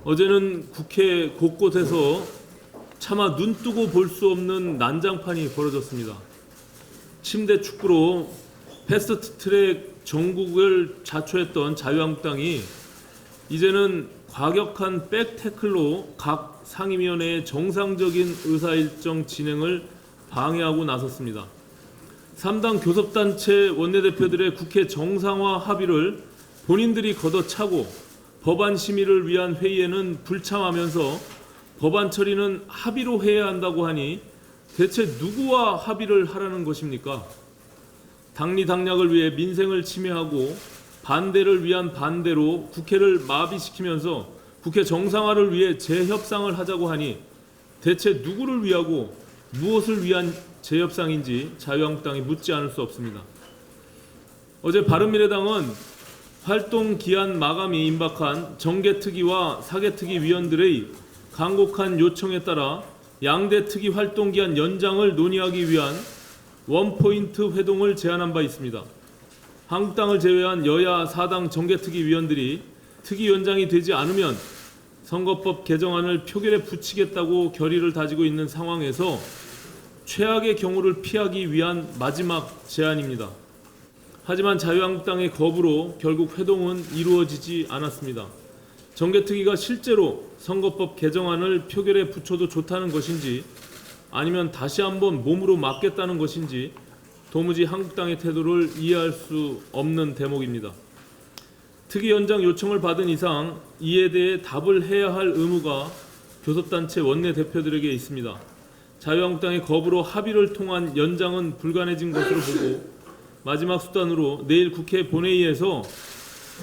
어제는 국회 곳곳에서 차마 눈뜨고 볼 수 없는 난장판이 벌어졌습니다. 침대 축구로 패스트트랙 전국을 자초했던 자유한국당이 이제는 과격한 백태클로 각 상임위원회의 정상적인 의사일정 진행을 방해하고 나섰습니다. 3당 교섭단체 원내대표들의 국회 정상화 합의를 본인들이 걷어차고 법안 심의를 위한 회의에는 불참하면서 법안 처리는 합의로 해야 한다고 하니 대체 누구와 합의를 하라는 것입니까? 당리당략을 위해 민생을 침해하고 반대를 위한 반대로 국회를 마비시키면서 국회 정상화를 위해 재협상을 하자고 하니 대체 누구를 위하고 무엇을 위한 재협상인지 자유한국당이 묻지 않을 수 없습니다. 어제 바른미래당은 활동 기한 마감이 임박한 정개특위와 사개특위 위원들의 간곡한 요청에 따라 양대 특위 활동 기한 연장을 논의하기 위한 원포인트 회동을 제안한 바 있습니다. 한국당을 제외한 여야 4당 정개특위 위원들이 특위 연장이 되지 않으면 선거법 개정안을 표결에 붙이겠다고 결의를 다지고 있는 상황에서 최악의 경우를 피하기 위한 마지막 제안입니다. 하지만 자유한국당의 거부로 결국 회동은 이루어지지 않았습니다. 정개특위가 실제로 선거법 개정안을 표결에 붙여도 좋다는 것인지 아니면 다시 한번 몸으로 맞겠다는 것인지 도무지 한국당의 태도를 이해할 수 없는 대목입니다. 특위 연장 요청을 받은 이상 이에 대해 답을 해야 할 의무가 교섭단체 원내대표들에게 있습니다. 자유한국당의 거부로 합의를 통한 연장은 불가능해진 것으로 보고 마지막 수단으로 내일 국회 본회의에서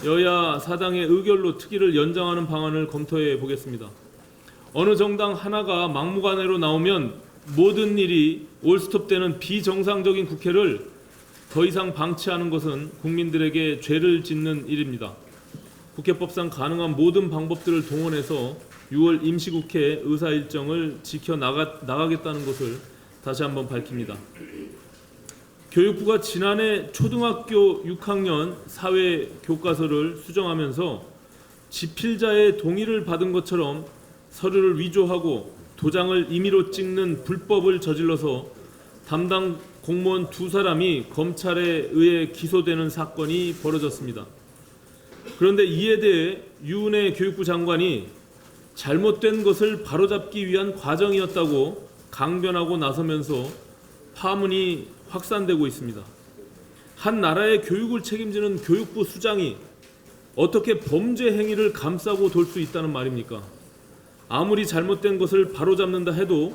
여야 4당의 의결로 특위를 연장하는 방안을 검토해 보겠습니다. 어느 정당 하나가 막무가내로 나오면 모든 일이 올스톱되는 비정상적인 국회를 더 이상 방치하는 것은 국민들에게 죄를 짓는 일입니다. 국회법상 가능한 모든 방법들을 동원해서 6월 임시국회 의사일정을 지켜나가겠다는 것을 다시 한번 밝힙니다. 교육부가 지난해 초등학교 6학년 사회교과서를 수정하면서 지필자의 동의를 받은 것처럼 서류를 위조하고 도장을 임의로 찍는 불법을 저질러서 담당 공무원 2사람이 검찰에 의해 기소되는 사건이 벌어졌습니다. 그런데 이에 대해 유은혜 교육부 장관이 잘못된 것을 바로잡기 위한 과정이었다고 강변하고 나서면서 파문이 확산되고 있습니다. 한 나라의 교육을 책임지는 교육부 수장이 어떻게 범죄 행위를 감싸고 돌 수 있다는 말입니까? 아무리 잘못된 것을 바로잡는다 해도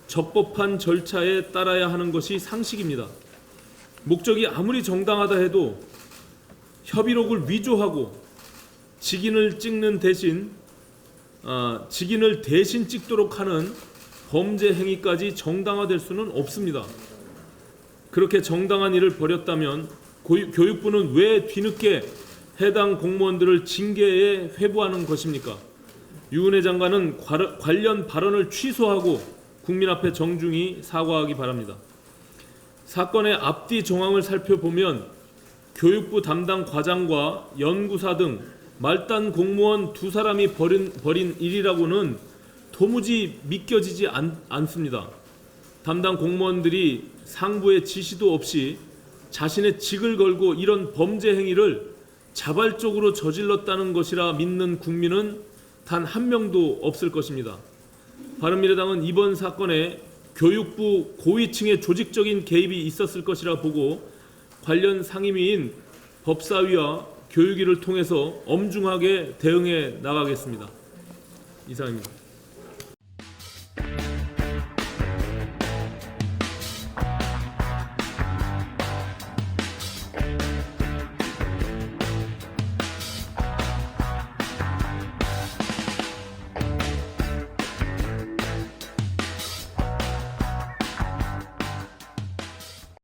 적법한 절차에 따라야 하는 것이 상식입니다. 목적이 아무리 정당하다 해도 협의록을 위조하고 직인을 대신 찍도록 하는 범죄 행위까지 정당화될 수는 없습니다. 그렇게 정당한 일을 벌였다면 교육부는 왜 뒤늦게 해당 공무원들을 징계에 회부하는 것입니까? 유은혜 장관은 관련 발언을 취소하고 국민 앞에 정중히 사과하기 바랍니다. 사건의 앞뒤 정황을 살펴보면 교육부 담당 과장과 연구사 등 말단 공무원 2사람이 벌인 일이라고는 도무지 믿겨지지 않습니다. 담당 공무원들이 상부의 지시도 없이 자신의 직을 걸고 이런 범죄 행위를 자발적으로 저질렀다는 것이라 믿는 국민은 단 한 명도 없을 것입니다. 바른미래당은 이번 사건에 교육부 고위층의 조직적인 개입이 있었을 것이라 보고 관련 상임위인 법사위와 교육위를 통해서 엄중하게 대응해 나가겠습니다. 이상입니다.